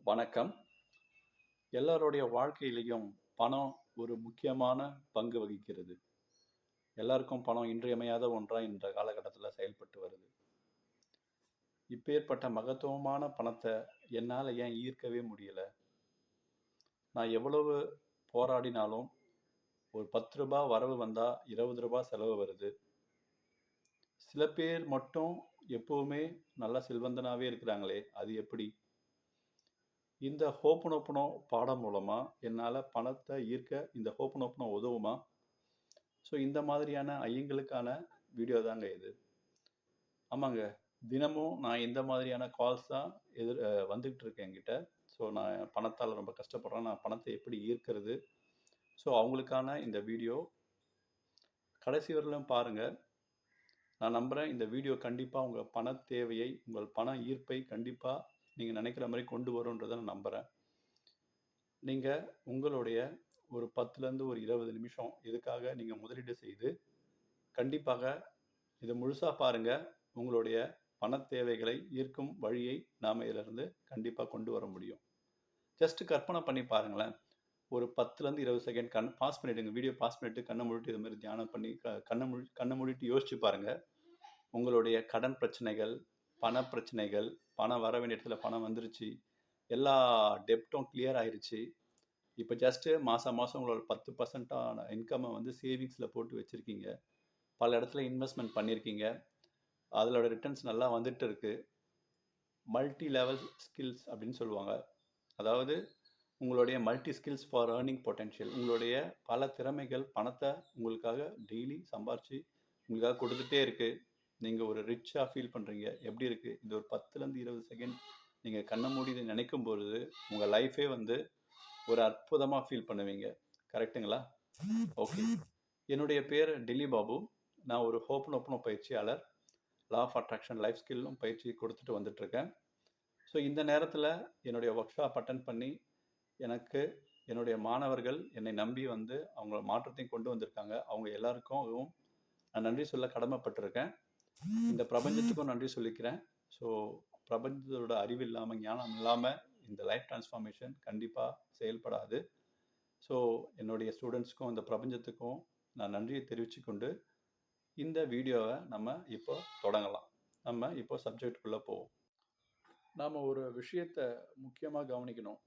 வணக்கம். எல்லாருடைய வாழ்க்கையிலயும் பணம் ஒரு முக்கியமான பங்கு வகிக்கிறது. எல்லாருக்கும் பணம் இன்றியமையாத ஒன்றா இந்த காலகட்டத்தில செயல்பட்டு வருது. இப்பேற்பட்ட மகத்துவமான பணத்த என்னால ஏன் ஈர்க்கவே முடியல? நான் எவ்வளவு போராடினாலும் ஒரு ரூ. 10 வரவு வந்தா ரூ. 20 செலவு வருது. சில பேர் மட்டும் எப்பவுமே நல்ல செல்வந்தனாவே இருக்கிறாங்களே, அது எப்படி? இந்த ஹோபனோபனோ பாடம் மூலமா என்னால பணத்த ஈர்க்க இந்த ஹோபனோபனோ உதவுமா? ஸோ இந்த மாதிரியான ஐயங்களுக்கான வீடியோ தாங்க இது. ஆமாங்க. தினமும் நான் இந்த மாதிரியான கால்ஸ் தான் வந்துகிட்டு இருக்கு என்கிட்ட. ஸோ நான் பணத்தால ரொம்ப கஷ்டப்படுறேன். நான் பணத்த எப்படி ஈர்க்கிறது? ஸோ அவங்களுக்கான இந்த வீடியோ கடைசி வரையிலும் பாருங்க. நான் நம்புறேன் இந்த வீடியோ கண்டிப்பா உங்க பணத் தேவையை, உங்கள் பண ஈர்ப்பை கண்டிப்பா நீங்க நினைக்கிற மாரி கொண்டு வரும்ன்றத நான் நம்புறேன். நீங்க உங்களுடைய ஒரு 10லேருந்து ஒரு 20 நிமிஷம் இதுக்காக நீங்க முதலீடு செய்து, கண்டிப்பாக இத முழுசா பாருங்க. உங்களுடைய பணத் தேவைகளை ஈர்க்கும் வழியை நாம இதிலிருந்து கண்டிப்பா கொண்டு வர முடியும். ஜஸ்ட் கற்பனை பண்ணி பாருங்களேன். ஒரு 10லேருந்து 20 செகண்ட் பாஸ் பண்ணிடுங்க. வீடியோ பாஸ் பண்ணிட்டு கண்ண மூடிட்டு இது மாரி தியானம் பண்ணி கண்ண மூடிட்டு யோசிச்சு பாருங்க. உங்களுடைய கடன் பிரச்சனைகள், பண பிரச்சனைகள், பணம் வர வேண்டிய இடத்துல பணம் வந்துருச்சு. எல்லா டெப்ட்டும் கிளியர் ஆயிருச்சு. இப்ப ஜஸ்ட் மாசம் உங்களோட 10% இன்கம்ம வந்து சேவிங்ஸ்ல போட்டு வச்சிருக்கீங்க. பல இடத்துல இன்வெஸ்ட்மென்ட் பண்ணியிருக்கீங்க. அதோட ரிட்டர்ன்ஸ் நல்லா வந்துட்டு இருக்கு. மல்டி லெவல் ஸ்கில்ஸ் அப்படின்னு சொல்லுவாங்க. அதாவது உங்களுடைய multi skills for earning potential. உங்களுடைய பல திறமைகள் பணத்தை உங்களுக்காக டெய்லி சம்பாரிச்சு உங்களுக்காக கொடுத்துட்டே இருக்கு. நீங்கள் ஒரு ரிச்சாக ஃபீல் பண்ணுறீங்க. எப்படி இருக்குது? இந்த ஒரு 10லேருந்து 20 செகண்ட் நீங்கள் கண்ணை மூடி இதை நினைக்கும் பொழுது உங்கள் லைஃபே வந்து ஒரு அற்புதமாக ஃபீல் பண்ணுவீங்க. கரெக்டுங்களா? ஓகே. என்னுடைய பேர் டில்லி பாபு. நான் ஒரு ஹோப்பனோப்பனோ பயிற்சியாளர். லா ஆஃப் அட்ராக்ஷன் லைஃப் ஸ்கில்லும் பயிற்சி கொடுத்துட்டு வந்துட்டுருக்கேன். ஸோ இந்த நேரத்தில் என்னுடைய ஒர்க் ஷாப் அட்டன் பண்ணி எனக்கு என்னுடைய மாணவர்கள் என்னை நம்பி வந்து அவங்க மாற்றத்தையும் கொண்டு வந்திருக்காங்க. அவங்க எல்லாருக்கும் நான் நன்றி சொல்ல கடமைப்பட்டிருக்கேன். இந்த பிரபஞ்சத்துக்கும் நன்றி சொல்லிக்கிறேன். ஸோ பிரபஞ்சத்தோட அறிவு இல்லாமல், ஞானம் இல்லாமல் இந்த லைஃப் டிரான்ஸ்ஃபார்மேஷன் கண்டிப்பாக செயல்படாது. ஸோ என்னுடைய ஸ்டூடெண்ட்ஸ்க்கும் இந்த பிரபஞ்சத்துக்கும் நான் நன்றியை தெரிவித்துக்கொண்டு இந்த வீடியோவை நம்ம இப்போ தொடங்கலாம். நம்ம இப்போ சப்ஜெக்டுக்குள்ளே போவோம். நாம் ஒரு விஷயத்தை முக்கியமாக கவனிக்கணும்.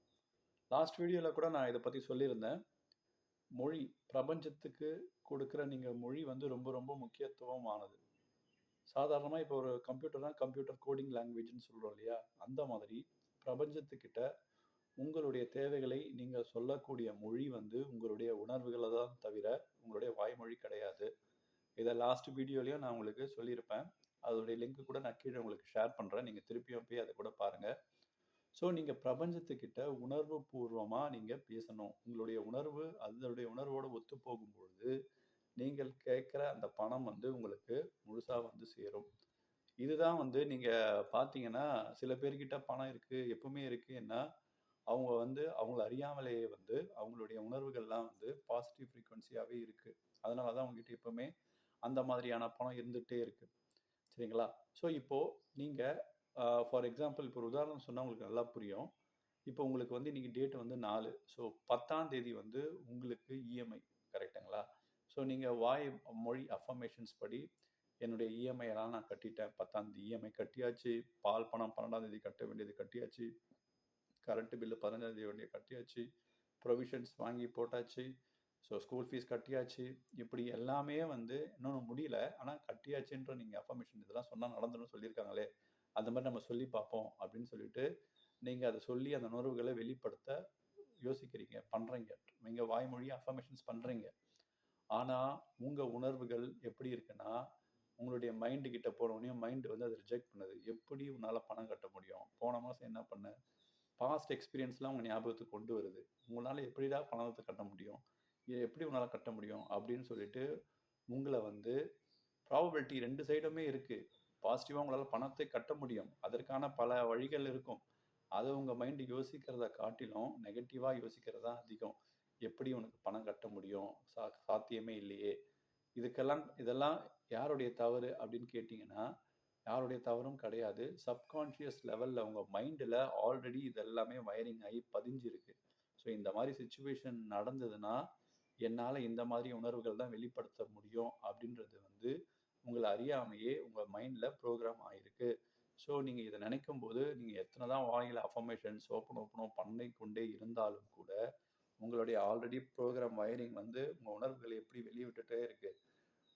லாஸ்ட் வீடியோவில் கூட நான் இதை பற்றி சொல்லியிருந்தேன். மொழி, பிரபஞ்சத்துக்கு கொடுக்குற நீங்கள் மொழி வந்து ரொம்ப ரொம்ப முக்கியத்துவமானது. சாதாரணமாக இப்போ ஒரு கம்ப்யூட்டர்னா கம்ப்யூட்டர் கோடிங் லாங்குவேஜ்னு சொல்கிறோம் இல்லையா? அந்த மாதிரி பிரபஞ்சத்துக்கிட்ட உங்களுடைய தேவைகளை நீங்கள் சொல்லக்கூடிய மொழி வந்து உங்களுடைய உணர்வுகளை தான் தவிர உங்களுடைய வாய்மொழி கிடையாது. இதை லாஸ்ட் வீடியோலையும் நான் உங்களுக்கு சொல்லியிருப்பேன். அதோடைய லிங்க் கூட நான் கீழே உங்களுக்கு ஷேர் பண்ணுறேன். நீங்கள் திருப்பியும் போய் அதை கூட பாருங்கள். ஸோ நீங்கள் பிரபஞ்சத்துக்கிட்ட உணர்வு பூர்வமாக நீங்கள் பேசணும். உங்களுடைய உணர்வு அதனுடைய உணர்வோடு ஒத்து போகும்பொழுது நீங்கள் கேட்குற அந்த பணம் வந்து உங்களுக்கு முழுசாக வந்து சேரும். இதுதான் வந்து நீங்கள் பார்த்தீங்கன்னா சில பேர்கிட்ட பணம் இருக்குது, எப்பவுமே இருக்குன்னா அவங்க வந்து அவங்கள அறியாமலேயே வந்து அவங்களுடைய உணர்வுகள்லாம் வந்து பாசிட்டிவ் ஃப்ரீக்வன்சியாகவே இருக்குது. அதனால தான் அவங்ககிட்ட எப்பவுமே அந்த மாதிரியான பணம் இருந்துகிட்டே இருக்குது. சரிங்களா? ஸோ இப்போது நீங்கள் ஃபார் எக்ஸாம்பிள் இப்போ ஒரு உதாரணம் சொன்னால் உங்களுக்கு நல்லா புரியும். இப்போ உங்களுக்கு வந்து இன்றைக்கி டேட் வந்து 4. ஸோ 10ஆம் தேதி வந்து உங்களுக்கு இஎம்ஐ. கரெக்டுங்களா? ஸோ நீங்கள் வாய் மொழி அஃபர்மேஷன்ஸ் படி என்னுடைய இஎம்ஐ எல்லாம் நான் கட்டிட்டேன். 10ஆம் தேதி இஎம்ஐ கட்டியாச்சு. பால் பணம் 12ஆம் தேதி கட்ட வேண்டியது கட்டியாச்சு. கரண்ட்டு பில்லு 15ஆம் தேதி வேண்டிய கட்டியாச்சு. ப்ரொவிஷன்ஸ் வாங்கி போட்டாச்சு. ஸோ ஸ்கூல் ஃபீஸ் கட்டியாச்சு. இப்படி எல்லாமே வந்து இன்னொன்று முடியல. ஆனால் கட்டியாச்சுன்ற நீங்கள் அஃபர்மேஷன் இதெல்லாம் சொன்னால் நடந்துடும் சொல்லியிருக்காங்களே, அந்த மாதிரி நம்ம சொல்லி பார்ப்போம் அப்படின்னு சொல்லிட்டு நீங்கள் அதை சொல்லி அந்த உணர்வுகளை வெளிப்படுத்த யோசிக்கிறீங்க, பண்ணுறீங்க. நீங்கள் வாய்மொழி அஃபர்மேஷன்ஸ் பண்ணுறீங்க. ஆனால் உங்கள் உணர்வுகள் எப்படி இருக்குன்னா, உங்களுடைய மைண்டு கிட்ட போனோடனே மைண்டு வந்து அதை ரிஜெக்ட் பண்ணுது. எப்படி உன்னால் பணம் கட்ட முடியும்? போன மாதம் என்ன பண்ண? பாஸ்ட் எக்ஸ்பீரியன்ஸ்லாம் உங்கள் ஞாபகத்துக்கு கொண்டு வருது. உங்களால் எப்படிடா பணத்தை கட்ட முடியும்? எப்படி உன்னால் கட்ட முடியும் அப்படின்னு சொல்லிட்டு உங்களை வந்து ப்ராபபிலிட்டி 2 சைடுமே இருக்குது. பாசிட்டிவாக உங்களால் பணத்தை கட்ட முடியும். அதற்கான பல வழிகள் இருக்கும். அதை உங்கள் மைண்டு யோசிக்கிறத காட்டிலும் நெகட்டிவாக யோசிக்கிறது தான் அதிகம். எப்படி உனக்கு பணம் கட்ட முடியும்? சாத்தியமே இல்லையே. இதெல்லாம் யாருடைய தவறு அப்படின்னு கேட்டிங்கன்னா, யாருடைய தவறும் கிடையாது. சப்கான்ஷியஸ் லெவல்ல உங்க மைண்ட்ல ஆல்ரெடி இது எல்லாமே வயரிங் ஆகி பதிஞ்சிருக்கு. ஸோ இந்த மாரி சிச்சுவேஷன் நடந்ததுன்னா, என்னால இந்த மாதிரி உணர்வுகள் தான் வெளிப்படுத்த முடியும் அப்படின்றது வந்து உங்கள அறியாமயே உங்க மைண்ட்ல ப்ரோகிராம் ஆயிருக்கு. ஸோ நீங்க இத நினைக்கும்போது, நீங்க எத்தன தான் வாயில அஃபர்மேஷன்ஸ் ஓப்பனோ பண்ணிக்கொண்டே இருந்தாலும் கூட, உங்களுடைய ஆல்ரெடி ப்ரோகிராம் வயரிங் வந்து உங்க உணர்வுகள எப்படி வெளிய விட்டுட்டே இருக்கு.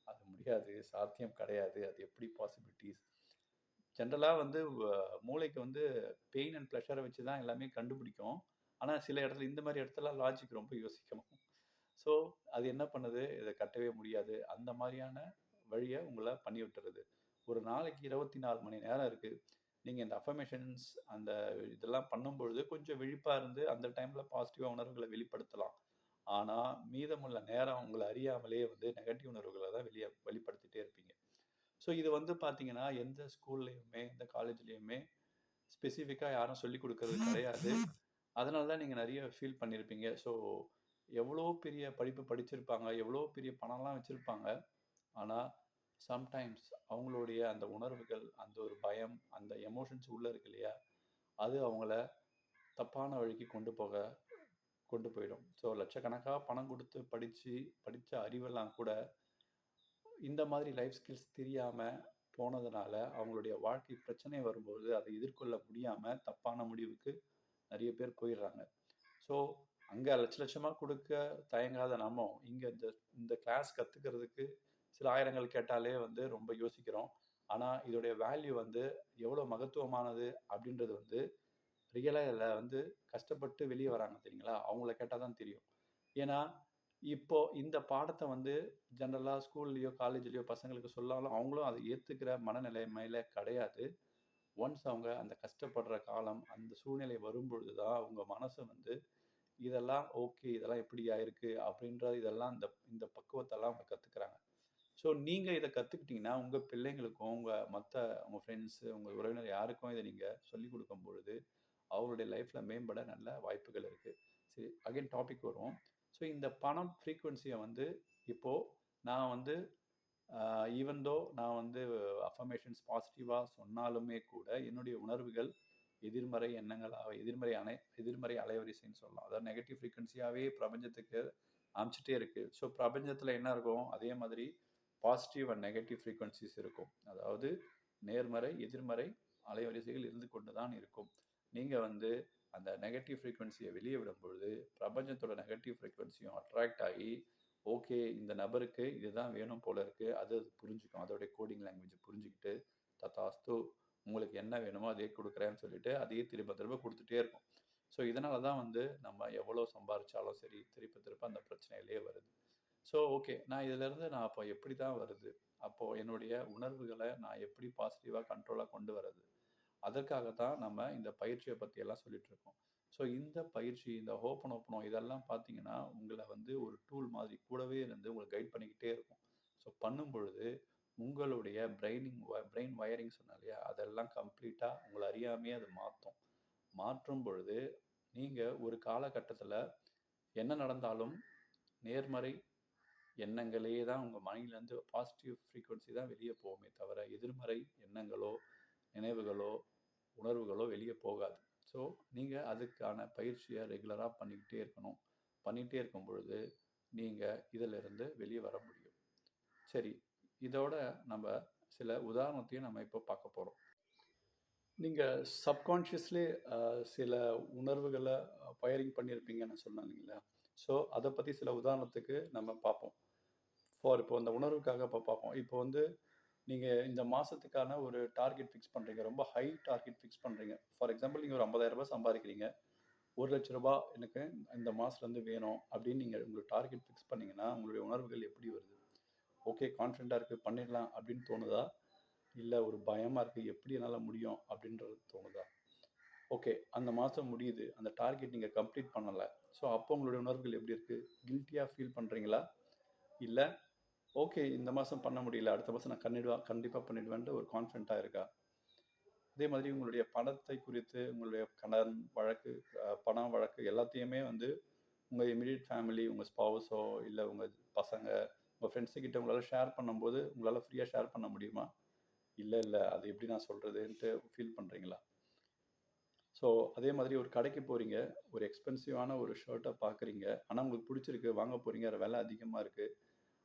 அது முடியாது, சாத்தியம் கிடையாது. அது எப்படி பாசிபிலிட்டீஸ்? ஜென்ரலா வந்து மூளைக்கு வந்து பெயின் அண்ட் ப்ளஷர வச்சு தான் எல்லாமே கண்டுபிடிக்கும். ஆனா சில இடத்துல இந்த மாரி இடத்துல லாஜிக் ரொம்ப யோசிக்கணும். ஸோ அது என்ன பண்ணுது? இத கட்டவே முடியாது. அந்த மாரியான வழிய உங்கள பண்ணி விட்டுருது. ஒரு நாளைக்கு 24 மணி நேரம் இருக்கு. நீங்க இந்த அஃபர்மேஷன்ஸ் அந்த இதெல்லாம் பண்ணும்பொழுது கொஞ்சம் விழிப்பா இருந்து அந்த டைம்ல பாசிட்டிவா உணர்வுகள வெளிப்படுத்தலாம். ஆனா மீதமுள்ள நேரம் உங்கள அறியாமலே வந்து நெகட்டிவ் உணர்வுகள தான் வெளிப்படுத்திட்டே இருப்பீங்க. ஸோ இது வந்து பார்த்தீங்கன்னா, எந்த ஸ்கூல்லயுமே, எந்த காலேஜ்லயுமே ஸ்பெசிஃபிக்கா யாரும் சொல்லிக் குடுக்கறது கிடையாது. அதனால தான் நீங்க நெறைய ஃபீல் பண்ணியிருப்பீங்க. ஸோ எவ்வளோ பெரிய படிப்பு படிச்சிருப்பாங்க, எவ்வளோ பெரிய பணம்லாம் வச்சிருப்பாங்க. ஆனா, சம்டைம்ஸ் அவங்களுடைய அந்த உணர்வுகள், அந்த ஒரு பயம், அந்த எமோஷன்ஸ் உள்ள இருக்கு இல்லையா? அது அவங்கள தப்பான வழிக்கு கொண்டு போயிடும். ஸோ லட்சக்கணக்கா பணம் குடுத்து படிச்ச அறிவெல்லாம் கூட இந்த மாதிரி லைஃப் ஸ்கில்ஸ் தெரியாம போனதுனால, அவங்களுடைய வாழ்க்கை பிரச்சனை வரும்போது, அதை எதிர்கொள்ள முடியாம தப்பான முடிவுக்கு நெறைய பேர் போயிர்றாங்க. ஸோ, அங்க லட்சமா குடுக்க தயங்காத நம்ம, இங்க இந்த இந்த கிளாஸ் கத்துக்கிறதுக்கு சில ஆயிரங்கள் கேட்டாலே வந்து ரொம்ப யோசிக்கிறோம். ஆனா, இதோடைய வேல்யூ வந்து எவ்வளோ மகத்துவமானது அப்படின்றது வந்து ரியலா இதுல வந்து கஷ்டப்பட்டு வெளிய வராங்க தெரியுங்களா? அவங்கள கேட்டா தான் தெரியும். ஏன்னா, இப்போ இந்த பாடத்த வந்து ஜெனரலா ஸ்கூல்லயோ, காலேஜ்லயோ பசங்களுக்கு சொன்னாலும், அவங்களும் அத ஏத்துக்கிற மனநிலைமையில கிடையாது. ஒன்ஸ் அவங்க அந்த கஷ்டப்படுற காலம், அந்த சூழ்நிலை வரும்பொழுது தான் அவங்க மனசு வந்து, இதெல்லாம் ஓகே. இதெல்லாம் இப்படி ஆயிருக்கு அப்படின்ற இதெல்லாம் இந்த இந்த பக்குவத்தெல்லாம் அவங்க கத்துக்கிறாங்க. ஸோ நீங்க இத கத்துக்கிட்டீங்கன்னா, உங்க பிள்ளைங்களுக்கும், உங்க ஃப்ரெண்ட்ஸ், உங்க உறவினர் யாருக்கும் இத நீங்க சொல்லிக் குடுக்கும் பொழுது, அவங்களுடைய லைஃப்ல மேம்பட நல்ல வாய்ப்புகள் இருக்கு. சரி, அகைன் டாபிக் வருவோம். ஸோ இந்த பணம் ஃப்ரீக்வன்சிய வந்து இப்போ நான் வந்து ஈவன் தோ நான் வந்து அஃபர்மேஷன்ஸ் பாசிட்டிவா சொன்னாலுமே கூட, என்னுடைய உணர்வுகள் எதிர்மறை எண்ணங்களாக எதிர்மறை அலைவரிசைன்னு சொல்லலாம். அதாவது நெகட்டிவ் ஃப்ரீக்வன்சியாவே பிரபஞ்சத்துக்கு அனுப்பிச்சுட்டே இருக்கு. ஸோ பிரபஞ்சத்துல என்ன இருக்கும்? அதே மாதிரி பாசிட்டிவ் அண்ட் நெகட்டிவ் ஃப்ரீக்வன்சிஸ் இருக்கும். அதாவது நேர்மறை, எதிர்மறை அலைவரிசைகள் இருந்து கொண்டு தான் இருக்கும். நீங்க வந்து அந்த நெகட்டிவ் ஃப்ரீக்வன்சிய வெளிய விடும்பொழுது, பிரபஞ்சத்தோட நெகட்டிவ் ஃப்ரீக்வன்சியும் அட்ராக்ட் ஆகி, ஓகே இந்த நபருக்கு இதுதான் வேணும் போல இருக்கு. அது அது புரிஞ்சுக்கும். அதோடைய கோடிங் லாங்குவேஜ புரிஞ்சுகிட்டு, ததாஸ்து உங்களுக்கு என்ன வேணுமோ அதே குடுக்குறேன்னு சொல்லிட்டு, அதையே திரும்ப திரும்ப குடுத்துட்டே இருக்கும். ஸோ இதனால தான் வந்து நம்ம எவ்வளோ சம்பாரிச்சாலும் சரி, திருப்ப திருப்ப அந்த பிரச்சனையிலேயே வருது. So okay. நான் அப்போ எப்படி தான் வருது? அப்போ என்னுடைய உணர்வுகள நான் எப்படி பாசிட்டிவா கண்ட்ரோலா கொண்டு வரது? அதற்காக தான் நம்ம இந்த பயிற்சிய பத்தி எல்லாம் சொல்லிட்டு இருக்கோம். ஸோ இந்த பயிற்சி, இந்த ஹோப்பனோப்பனோ இதெல்லாம் பார்த்தீங்கன்னா, உங்கள வந்து ஒரு டூல் மாதிரி கூடவே இருந்து உங்கள கைட் பண்ணிக்கிட்டே இருக்கும். ஸோ பண்ணும்பொழுது, உங்களுடைய பிரெயின் வயரிங் சொன்னேன் இல்லையா? அதெல்லாம் கம்ப்ளீட்டா உங்கள அறியாமயே அது மாத்தும். மாற்றும் பொழுது, நீங்க ஒரு காலகட்டத்தில என்ன நடந்தாலும் நேர்மறை எண்ணங்களே தான் உங்க மைண்ட்லேருந்து பாசிட்டிவ் ஃப்ரீக்வன்சி தான் வெளிய போகுமே தவிர, எதிர்மறை எண்ணங்களோ, நினைவுகளோ, உணர்வுகளோ வெளிய போகாது. ஸோ, நீங்க அதுக்கான பயிற்சிய ரெகுலரா பண்ணிக்கிட்டே இருக்கணும். பண்ணிட்டே இருக்கும் பொழுது, நீங்க இதிலிருந்து வெளிய வர முடியும். சரி, இதோட நம்ப சில உதாரணத்தையும் நம்ம இப்போ பார்க்க போறோம். நீங்க சப்கான்ஷியஸ்லி சில உணர்வுகள ஃபயரிங் பண்ணியிருப்பீங்கன்னு சொன்னேன் இல்லைங்களா? ஸோ, அத பத்தி சில உதாரணத்துக்கு நம்ம பார்ப்போம். இப்போ அந்த உணர்வுக்காக இப்போ பார்ப்போம். இப்போ வந்து நீங்க இந்த மாசத்துக்கான ஒரு டார்கெட் ஃபிக்ஸ் பண்றீங்க. ரொம்ப ஹை டார்கெட் ஃபிக்ஸ் பண்றீங்க. ஃபார் எக்ஸாம்பிள் நீங்க ஒரு ரூ. 50,000 சம்பாதிக்கிறீங்க. ரூ. 1,00,000 எனக்கு இந்த மாசத்துலருந்து வேணும் அப்படின்னு நீங்க உங்களுக்கு டார்கெட் ஃபிக்ஸ் பண்ணீங்கன்னா, உங்களுடைய உணர்வுகள் எப்படி வருது? ஓகே கான்ஃபிடென்ட்டா இருக்கு பண்ணிடலாம் அப்படின்னு தோணுதா? இல்ல ஒரு பயமா இருக்கு எப்படி என்னால முடியும் அப்படின்றது தோணுதா? ஓகே அந்த மாசம் முடியுது. அந்த டார்கெட் நீங்க கம்ப்ளீட் பண்ணல. ஸோ அப்போ உங்களுடைய உணர்வுகள் எப்படி இருக்கு? கில்ட்டியா ஃபீல் பண்றீங்களா? இல்ல ஓகே இந்த மாசம் பண்ண முடியல. அடுத்த மாசம் நான் கண்டிப்பா பண்ணிடுவேன்ட்டு ஒரு கான்ஃபிடென்ட்டா இருக்கா? அதே மாதிரி உங்களுடைய பணத்தை குறித்து, உங்களுடைய கடன் வழக்கு, பணம் வழக்கு எல்லாத்தையுமே வந்து உங்க இமிடியேட் ஃபேமிலி, உங்க ஸ்பௌஸோ, இல்ல உங்க பசங்க, உங்க ஃப்ரெண்ட்ஸு கிட்ட உங்களால ஷேர் பண்ணும்போது, உங்களால ஃப்ரீயா ஷேர் பண்ண முடியுமா? இல்ல. அது எப்படி நான் சொல்றதுன்ட்டு ஃபீல் பண்றீங்களா? ஸோ, அதே மாதிரி ஒரு கடைக்கு போறீங்க. ஒரு எக்ஸ்பென்சிவான ஒரு ஷர்ட்ட பார்க்குறீங்க. ஆனா உங்களுக்கு புடிச்சிருக்கு. வாங்க போறீங்க. அது விலை அதிகமா இருக்கு.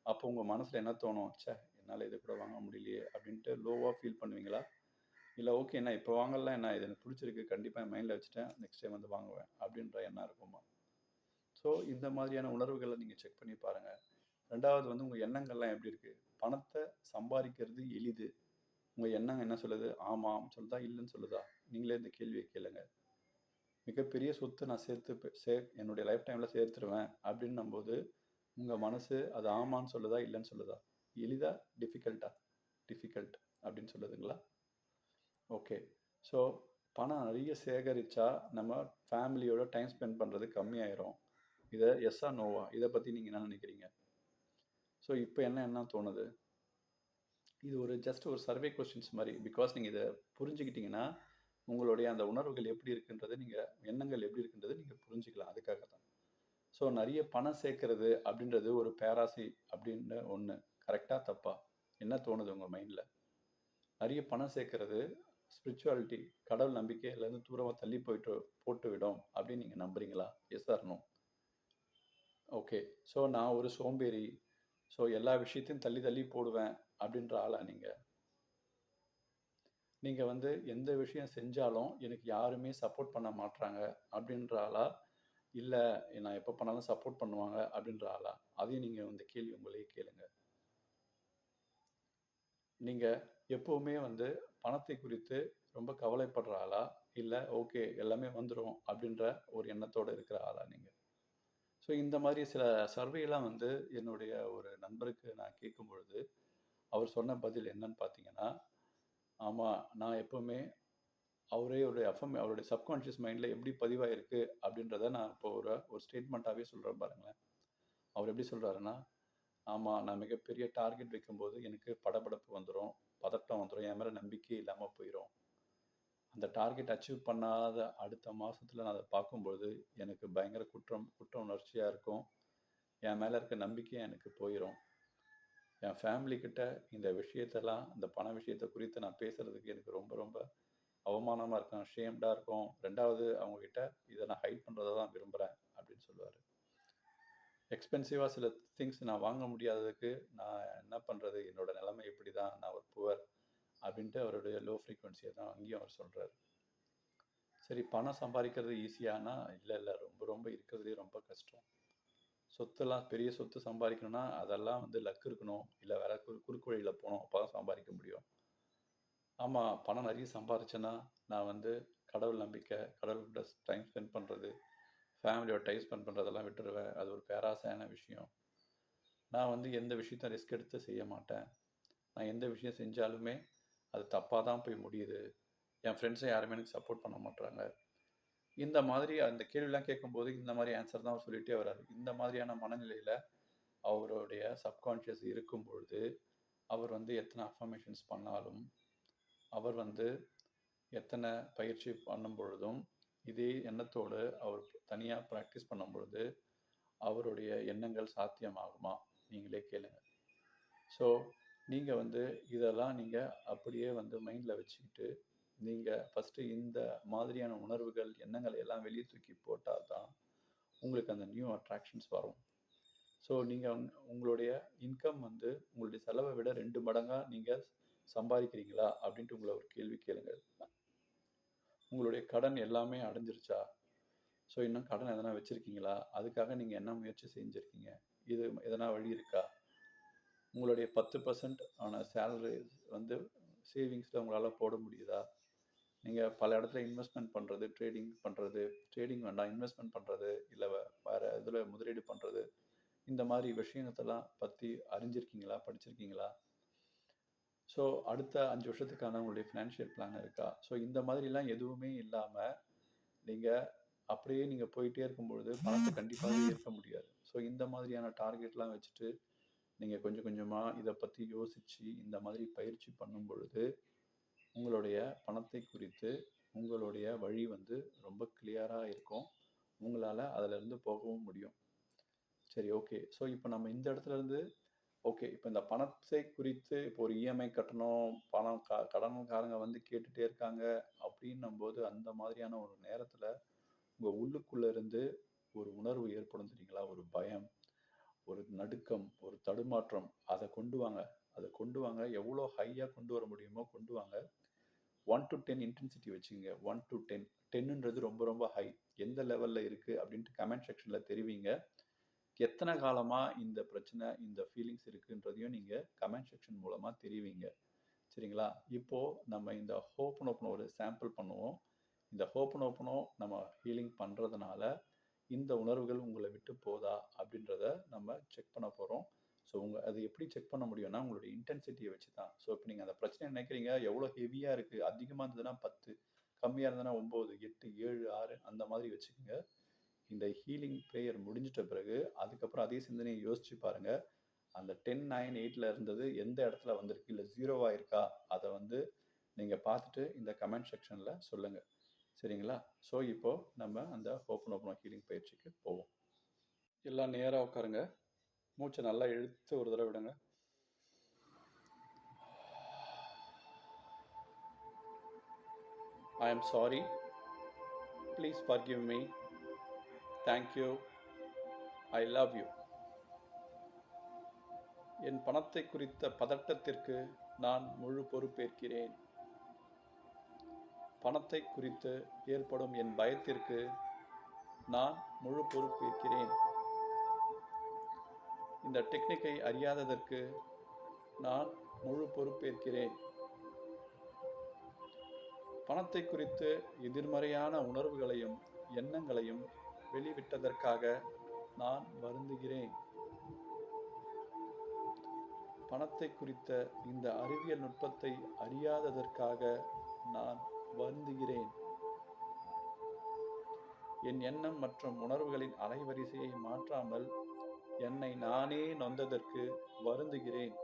அப்போ உங்க மனசுல என்ன தோணும்? ச்சே! என்னால இத கூட வாங்க முடியலையே! அப்படின்ட்டு லோவா ஃபீல் பண்ணுவீங்களா? இல்ல ஓகே நான் இப்போ வாங்கலனா என்ன? இது எனக்கு புடிச்சிருக்கு. கண்டிப்பா என் மைண்ட்ல வச்சுட்டேன். நெக்ஸ்ட் டைம் வந்து வாங்குவேன். அப்படின்ற எண்ணம் இருக்குமா? ஸோ, இந்த மாதிரியான உணர்வுகள நீங்க செக் பண்ணி பாருங்க. 2வது வந்து உங்க எண்ணங்கள்லாம் எப்படி இருக்கு? பணத்த சம்பாரிக்கிறது எளிது. உங்க எண்ணம் என்ன சொல்லுது? ஆமாம் சொல்லுதா? இல்லன்னு சொல்லுதா? நீங்களே இந்த கேள்விய கேளுங்க. மிகப்பெரிய சொத்து நான் என்னுடைய லைஃப் டைம்ல சேர்த்துருவேன் அப்படின்னும்போது, உங்க மனசு அது ஆமான்னு சொல்லுதா? இல்லன்னு சொல்லுதா? எளிதா? டிஃபிகல்ட்டா? டிஃபிகல்ட் அப்படின்னு சொல்லுதுங்களா? ஓகே. ஸோ, பணம் நெறைய சேகரிச்சா, நம்ம ஃபேமிலியோட டைம் ஸ்பெண்ட் பண்றது கம்மியாயிரும். இத எஸ்ஸா? நோவா? இத பத்தி நீங்க என்ன நெனைக்கிறீங்க? ஸோ, இப்ப என்ன தோணுது? இது ஒரு ஜஸ்ட் ஒரு சர்வே கொஸ்டின்ஸ் மாரி. பிகாஸ் நீங்க இத புரிஞ்சுக்கிட்டீங்கன்னா, உங்களுடைய அந்த உணர்வுகள் எப்படி இருக்குன்றத நீங்க எண்ணங்கள் எப்படி இருக்குன்றத நீங்க புரிஞ்சுக்கலாம். அதுக்காக தான். ஸோ, நெறைய பணம் சேர்க்கிறது அப்படின்றது ஒரு பேராசை அப்படின்னு ஒண்ணு. கரெக்ட்டா? தப்பா? என்ன தோணுது உங்க மைண்ட்ல? நெறைய பணம் சேர்க்கிறது ஸ்பிரிச்சுவாலிட்டி, கடவுள் நம்பிக்கையிலேருந்து தூரமா தள்ளி போட்டுவிடும் அப்படின்னு நீங்க நம்புறீங்களா? Yes or no? Okay. So, நான் ஒரு சோம்பேறி. ஸோ, எல்லா விஷயத்தையும் தள்ளி தள்ளி போடுவேன் அப்படின்ற ஆளா நீங்க? நீங்க வந்து எந்த விஷயம் செஞ்சாலும் எனக்கு யாருமே சப்போர்ட் பண்ண மாட்றாங்க அப்படின்ற ஆளா? இல்ல நான் எப்ப பண்ணாலும் சப்போர்ட் பண்ணுவாங்க அப்படின்ற ஆளா? அதையும் நீங்க இந்த கேள்வி உங்களையே கேளுங்க. நீங்க எப்பவுமே வந்து பணத்தை குறித்து ரொம்ப கவலைப்படுற ஆளா? இல்ல ஓகே எல்லாமே வந்துரும் அப்படின்ற ஒரு எண்ணத்தோட இருக்கிற ஆளா நீங்க? ஸோ இந்த மாதிரி சில சர்வேலாம் வந்து என்னுடைய ஒரு நண்பருக்கு நான் கேட்கும்பொழுது, அவர் சொன்ன பதில் என்னன்னு பார்த்தீங்கன்னா, ஆமா நான் எப்பவுமே அவருடைய சப்கான்ஷியஸ் மைண்ட்ல எப்படி பதிவாயிருக்கு அப்படின்றத நான் இப்போ ஒரு ஒரு ஸ்டேட்மெண்ட்டாவே சொல்றேன் பாருங்களேன். அவர் எப்படி சொல்றாருன்னா, ஆமா நான் மிகப்பெரிய டார்கெட் வைக்கும்போது எனக்கு படபடப்பு வந்துரும், பதட்டம் வந்துரும், என் மேல நம்பிக்கையே இல்லாம போயிரும். அந்த டார்கெட் அச்சீவ் பண்ணாத அடுத்த மாசத்துல நான் அத பார்க்கும்பொழுது, எனக்கு பயங்கர குற்ற உணர்ச்சியா இருக்கும். என் மேல இருக்க நம்பிக்கையே எனக்கு போயிரும். என் ஃபேமிலி கிட்ட இந்த விஷயத்தெல்லாம், இந்த பண விஷயத்த குறித்து நான் பேசுறதுக்கு எனக்கு ரொம்ப ரொம்ப அவமானமா இருக்கும். ஷேம்டா இருக்கும். 2வது அவங்க கிட்ட இத நான் ஹைட் பண்றத தான் விரும்புறேன் அப்படின்னு சொல்லுவாரு. எக்ஸ்பென்சிவா சில திங்ஸ் நான் வாங்க முடியாததுக்கு நான் என்ன பண்றது? என்னோட நிலைமை இப்படிதான். நான் ஒரு புவர் அப்படின்ட்டு அவருடைய லோ ஃப்ரீக்வன்சிய தான் அங்கேயும் அவர் சொல்றாரு. சரி பணம் சம்பாதிக்கிறது ஈஸியானா, இல்ல. ரொம்ப ரொம்ப இருக்கிறதுலயே ரொம்ப கஷ்டம். சொத்தெல்லாம் பெரிய சொத்து சம்பாதிக்கணும்னா, அதெல்லாம் வந்து லக் இருக்கணும். இல்ல வேற குறுக்கு வழியில போணும். அப்பதான் சம்பாதிக்க முடியும். ஆமா, பணம் நெறைய சம்பாரிச்சேன்னா, நான் வந்து கடவுள் நம்பிக்கை, கடவுள்கிட்ட டைம் ஸ்பெண்ட் பண்றது, ஃபேமிலியோட டைம் ஸ்பெண்ட் பண்றதெல்லாம் விட்டுருவேன். அது ஒரு பேராசையான விஷயம். நான் வந்து எந்த விஷயத்தையும் ரிஸ்க் எடுத்து செய்ய மாட்டேன். நான் எந்த விஷயம் செஞ்சாலுமே, அது தப்பா தான் போய் முடியுது. என் ஃப்ரெண்ட்ஸும் யாருமே எனக்கு சப்போர்ட் பண்ண மாட்றாங்க. இந்த மாதிரி அந்த கேள்விலாம் கேட்கும்போது, இந்த மாரி ஆன்சர் தான் அவர் சொல்லிட்டே வராரு. இந்த மாதிரியான மனநிலையில அவருடைய சப்கான்ஷியஸ் இருக்கும்பொழுது, அவர் வந்து எத்தனை அஃபர்மேஷன்ஸ் பண்ணாலும், அவர் வந்து எத்தனை பயிற்சி பண்ணும் பொழுதும், இதே எண்ணத்தோடு அவர் தனியா பிராக்டிஸ் பண்ணும் பொழுது, அவருடைய எண்ணங்கள் சாத்தியமாகுமா? நீங்களே கேளுங்க. ஸோ, நீங்க வந்து இதெல்லாம் நீங்க அப்படியே வந்து மைண்ட்ல வச்சுக்கிட்டு, நீங்க ஃபர்ஸ்ட்டு இந்த மாதிரியான உணர்வுகள், எண்ணங்கள எல்லாம் வெளிய தூக்கி போட்டா தான், உங்களுக்கு அந்த நியூ அட்ராக்ஷன்ஸ் வரும். ஸோ, நீங்க உங்களுடைய இன்கம் வந்து உங்களுடைய செலவ விட 2 மடங்கா நீங்க சம்பாதிக்கிறீங்களா? அப்படின்ட்டு உங்கள ஒரு கேள்வி கேளுங்க. உங்களுடைய கடன் எல்லாமே அடைஞ்சிருச்சா? ஸோ, இன்னும் கடன் எதனா வச்சிருக்கீங்களா? அதுக்காக நீங்க என்ன முயற்சி செஞ்சிருக்கீங்க? இது எதனா வழி இருக்கா? உங்களுடைய 10% ஆன சேலரி வந்து சேவிங்ஸ்ல உங்களால போட முடியுதா? நீங்க பல இடத்துல இன்வெஸ்ட்மென்ட் பண்றது, ட்ரேடிங் வேண்டாம். இன்வெஸ்ட்மென்ட் பண்றது, இல்ல வேற இதுல முதலீடு பண்றது, இந்த மாரி விஷயத்தெல்லாம் பத்தி அறிஞ்சிருக்கீங்களா? படிச்சிருக்கீங்களா? ஸோ, அடுத்த 5 வருஷத்துக்கான உங்களுடைய ஃபினான்ஷியல் பிளான் இருக்கா? ஸோ, இந்த மாதிரிலாம் எதுவுமே இல்லாம, நீங்க அப்படியே நீங்க போயிட்டே இருக்கும்பொழுது, பணத்த கண்டிப்பாவே ஈர்க்க முடியாது. ஸோ, இந்த மாதிரியான டார்கெட்லாம் வச்சுட்டு, நீங்க கொஞ்சம் கொஞ்சமா இத பத்தி யோசிச்சு, இந்த மாதிரி பயிற்சி பண்ணும் பொழுது, உங்களுடைய பணத்தை குறித்து உங்களுடைய வழி வந்து ரொம்ப கிளியரா இருக்கும். உங்களால அதிலிருந்து போகவும் முடியும். சரி ஓகே. ஸோ, இப்ப நம்ம இந்த இடத்துல இருந்து ஓகே. இப்ப இந்த பணத்தை குறித்து இப்போ ஒரு இஎம்ஐ கட்டணும், பணம் கடன்காரங்க வந்து கேட்டுட்டே இருக்காங்க அப்படின்னும்போது, அந்த மாதிரியான ஒரு நேரத்துல உங்க உள்ளுக்குள்ள இருந்து ஒரு உணர்வு ஏற்படும் தெரியுங்களா? ஒரு பயம், ஒரு நடுக்கம், ஒரு தடுமாற்றம். அத கொண்டு வாங்க. அத கொண்டு வாங்க. எவ்வளோ ஹையா கொண்டு வர முடியுமோ கொண்டு வாங்க. 1 டூ 10 இன்டென்சிட்டி வச்சுக்கங்க. 1 டூ 10. 10ன்றது ரொம்ப ரொம்ப ஹை. எந்த லெவல்ல இருக்கு அப்படின்ட்டு கமெண்ட் செக்ஷன்ல தெரிவிங்க. எத்தனை காலமா இந்த பிரச்சனை, இந்த ஃபீலிங்ஸ் இருக்குன்றதையும் நீங்க கமெண்ட் செக்ஷன் மூலமா தெரிவிங்க. சரிங்களா? இப்போ நம்ம இந்த ஹோப்பனோப்பனோ ஒரு சாம்பிள் பண்ணுவோம். இந்த ஹோப்பனோப்பனோ நம்ம ஹீலிங் பண்றதுனால, இந்த உணர்வுகள் உங்கள விட்டு போதா? அப்படின்றத நம்ம செக் பண்ண போறோம். ஸோ அது எப்படி செக் பண்ண முடியும்னா, உங்களுடைய இன்டென்சிட்டிய வச்சு தான். ஸோ இப்ப நீங்க அந்த பிரச்சனைய நினைக்கிறீங்க, எவ்வளோ ஹெவியா இருக்கு? அதிகமா இருந்ததுன்னா 10, கம்மியா இருந்ததுன்னா 9, 8, 7, 6 அந்த மாதிரி வச்சுக்கங்க. இந்த ஹீலிங் ப்ரேயர் முடிஞ்சிட்ட பிறகு, அதுக்கப்புறம் அதே சிந்தனைய யோசிச்சு பாருங்க. அந்த 10, 9, 8ல இருந்தது எந்த இடத்துல வந்திருக்கு? இல்ல 0வா இருக்கா? அத வந்து நீங்க பார்த்துட்டு இந்த கமெண்ட் செக்ஷன்ல சொல்லுங்க. சரிங்களா? ஸோ இப்போ நம்ம அந்த ஹோப்பனோப்பனோ ஹீலிங் பயிற்சிக்கு போவோம். எல்லாம் நேரா உட்காருங்க. மூச்ச நல்லா இழுத்து ஒரு தடவ விடுங்க. I am sorry. Please forgive me. Thank you. I love you. என் பணத்தை குறித்த பதட்டத்திற்கு நான் முழு பொறுப்பேற்கிறேன். பணத்தை குறித்து ஏற்படும் என் பயத்திற்கு நான் முழு பொறுப்பேற்கிறேன். இந்த டெக்னிக்கை அறியாததற்கு நான் முழு பொறுப்பேற்கிறேன். பணத்தை குறித்து எதிர்மறையான உணர்வுகளையும் எண்ணங்களையும் வெளிவிட்டதற்காக நான் வருந்துகிறேன். பணத்தை குறித்த இந்த அறிவியல் நுட்பத்தை அறியாததற்காக நான் வருந்துகிறேன். என் எண்ணம் மற்றும் உணர்வுகளின் அலைவரிசையை மாற்றாமல் என்னை நானே நொந்ததற்கு வருந்துகிறேன்.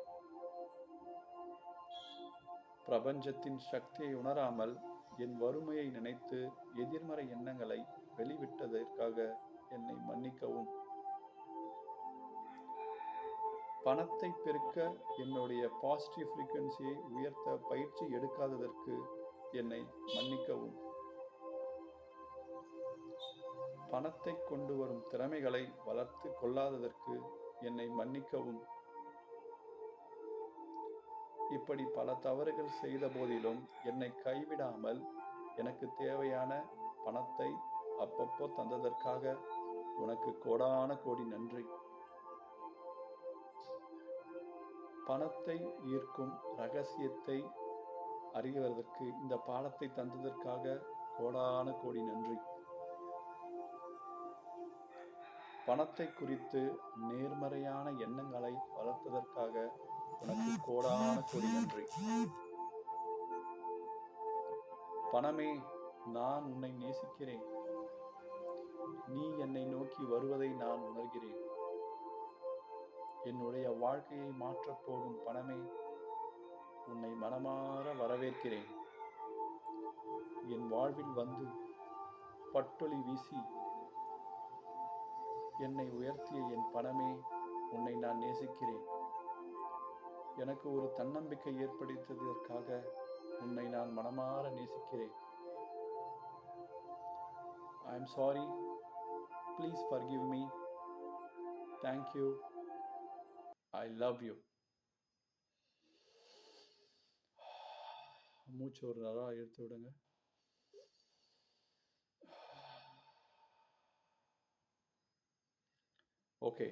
பிரபஞ்சத்தின் சக்தியை உணராமல் என் வறுமையை நினைத்து எதிர்மறை எண்ணங்களை வெளிவிட்டதற்காக என்னை மன்னிக்கவும். பணத்தை பெருக்க என்னுடைய பாசிட்டிவ் ஃப்ரீக்வன்சியை உயர்த்த பயிற்சி எடுக்காததற்கு என்னை மன்னிக்கவும். பணத்தை கொண்டு வரும் திறமைகளை வளர்த்து கொள்ளாததற்கு என்னை மன்னிக்கவும். இப்படி பல தவறுகள் செய்த போதிலும் என்னை கைவிடாமல் எனக்கு தேவையான பணத்தை அப்பப்போ தந்ததற்காக உனக்கு கோடான கோடி நன்றி. பணத்தை ஈர்க்கும் ரகசியத்தை அறிவதற்கு இந்த பாடத்தை தந்ததற்காக கோடான கோடி நன்றி. பணத்தை குறித்து நேர்மறையான எண்ணங்களை வளர்த்ததற்காக உனக்கு கோடான கோடி நன்றி. பணமே, நான் உன்னை நேசிக்கிறேன். நீ என்னை நோக்கி வருவதை நான் உணர்கிறேன். என்னுடைய வாழ்க்கையை மாற்றப் போகும் பணமே, உன்னை மனமாற வரவேற்கிறேன். என் வாழ்வில் வந்து பட்டொளி வீசி என்னை உயர்த்திய என் பணமே, உன்னை நான் நேசிக்கிறேன். எனக்கு ஒரு தன்னம்பிக்கை ஏற்படுத்தியதற்காக உன்னை நான் மனமாற நேசிக்கிறேன். I am sorry. Please forgive me. Thank you. I love you. மூச்சு ஒரு தடவை இழுத்து விடுங்க. ஓகே.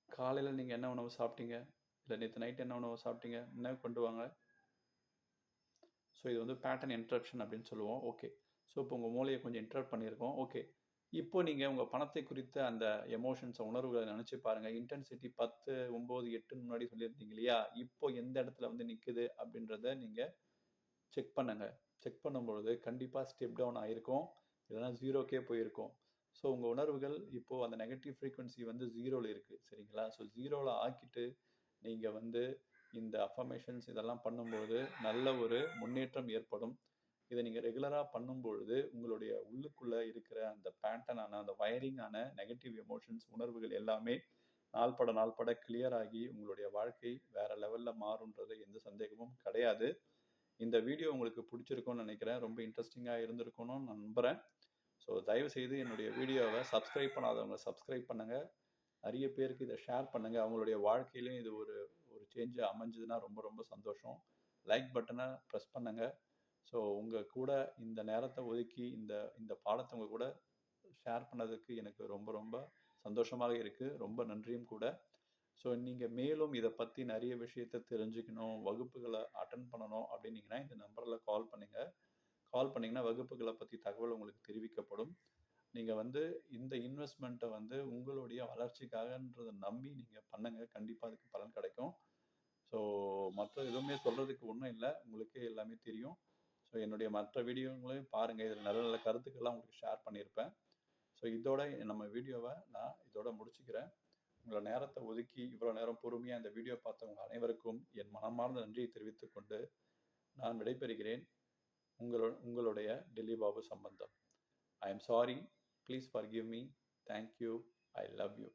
காலையில் நீங்கள் என்ன உணவு சாப்பிட்டீங்க? இல்லை நேற்று நைட் என்ன உணவு சாப்பிட்டீங்க? என்ன கொண்டு வாங்க. ஸோ இது வந்து பேட்டர்ன் இன்டரப்ஷன் அப்படின்னு சொல்லுவோம். ஓகே. ஸோ இப்போ உங்கள் மூளையை கொஞ்சம் இன்டரப்ட் பண்ணியிருக்கோம். ஓகே. இப்போ நீங்கள் உங்கள் பணத்தை குறித்த அந்த எமோஷன்ஸை உணர்வுகளை நினச்சி பாருங்கள். இன்டென்சிட்டி 10, 9, 8ன்னு முன்னாடி சொல்லியிருந்தீங்க இல்லையா? இப்போ எந்த இடத்துல வந்து நிற்குது அப்படின்றத நீங்கள் செக் பண்ணுங்க. செக் பண்ணும்பொழுது கண்டிப்பாக ஸ்டெப் டவுன் ஆகிருக்கும், இல்லைனா 0க்கே போயிருக்கும். ஸோ உங்கள் உணர்வுகள் இப்போது அந்த நெகட்டிவ் ஃப்ரீக்வன்சி வந்து 0ல் இருக்குது. சரிங்களா? ஸோ 0ல் ஆக்கிட்டு நீங்கள் வந்து இந்த அஃபர்மேஷன்ஸ் இதெல்லாம் பண்ணும்போது நல்ல ஒரு முன்னேற்றம் ஏற்படும். இதை நீங்கள் ரெகுலராக பண்ணும்பொழுது உங்களுடைய உள்ளுக்குள்ளே இருக்கிற அந்த பேட்டர்னான அந்த வயரிங்கான நெகட்டிவ் எமோஷன்ஸ் உணர்வுகள் எல்லாமே நாள்பட கிளியர் ஆகி உங்களுடைய வாழ்க்கை வேற லெவல்ல மாறும்ன்றது எந்த சந்தேகமும் கிடையாது. இந்த வீடியோ உங்களுக்கு பிடிச்சிருக்கும்னு நினைக்கிறேன். ரொம்ப இன்ட்ரெஸ்டிங்காக இருந்திருக்கும்னு நான் நம்புகிறேன். ஸோ தயவுசெய்து என்னுடைய வீடியோவை சப்ஸ்கிரைப் பண்ணாதவங்க சப்ஸ்கிரைப் பண்ணுங்கள். நிறைய பேருக்கு இதை ஷேர் பண்ணுங்கள். அவங்களுடைய வாழ்க்கையிலும் இது ஒரு ஒரு சேஞ்சு அமைஞ்சதுன்னா ரொம்ப ரொம்ப சந்தோஷம். லைக் பட்டனை ப்ரெஸ் பண்ணுங்கள். ஸோ உங்கள் கூட இந்த நேரத்தை ஒதுக்கி இந்த இந்த பாடத்தை உங்கள் கூட ஷேர் பண்ணதுக்கு எனக்கு ரொம்ப ரொம்ப சந்தோஷமாக இருக்குது. ரொம்ப நன்றியும் கூட. ஸோ நீங்கள் மேலும் இதை பற்றி நிறைய விஷயத்தை தெரிஞ்சுக்கணும், வகுப்புகளை அட்டன் பண்ணணும் அப்படின்னீங்கன்னா இந்த நம்பரில் கால் பண்ணுங்கள். கால் பண்ணிங்கன்னா வகுப்புகளை பற்றி தகவல் உங்களுக்கு தெரிவிக்கப்படும். நீங்கள் வந்து இந்த இன்வெஸ்ட்மெண்ட்டை வந்து உங்களுடைய வளர்ச்சிக்காகன்றதை நம்பி நீங்கள் பண்ணுங்கள். கண்டிப்பாக அதுக்கு பலன் கிடைக்கும். ஸோ மற்ற எதுவுமே சொல்கிறதுக்கு ஒன்றும் இல்லை, உங்களுக்கே எல்லாமே தெரியும். ஸோ என்னுடைய மற்ற வீடியோங்களையும் பாருங்கள். இதில் நல்ல நல்ல கருத்துக்கள்லாம் உங்களுக்கு ஷேர் பண்ணியிருப்பேன். ஸோ இதோட நம்ம வீடியோவை நான் இதோட முடிச்சுக்கிறேன். உங்களை நேரத்தை ஒதுக்கி இவ்வளோ நேரம் பொறுமையாக இந்த வீடியோ பார்த்தவங்க அனைவருக்கும் என் மனமார்ந்த நன்றியை தெரிவித்துக் கொண்டு நான் விடைபெறுகிறேன். உங்களுடைய டெல்லி பாபு சம்பந்தம். I am sorry. Please forgive me. Thank you. I love you.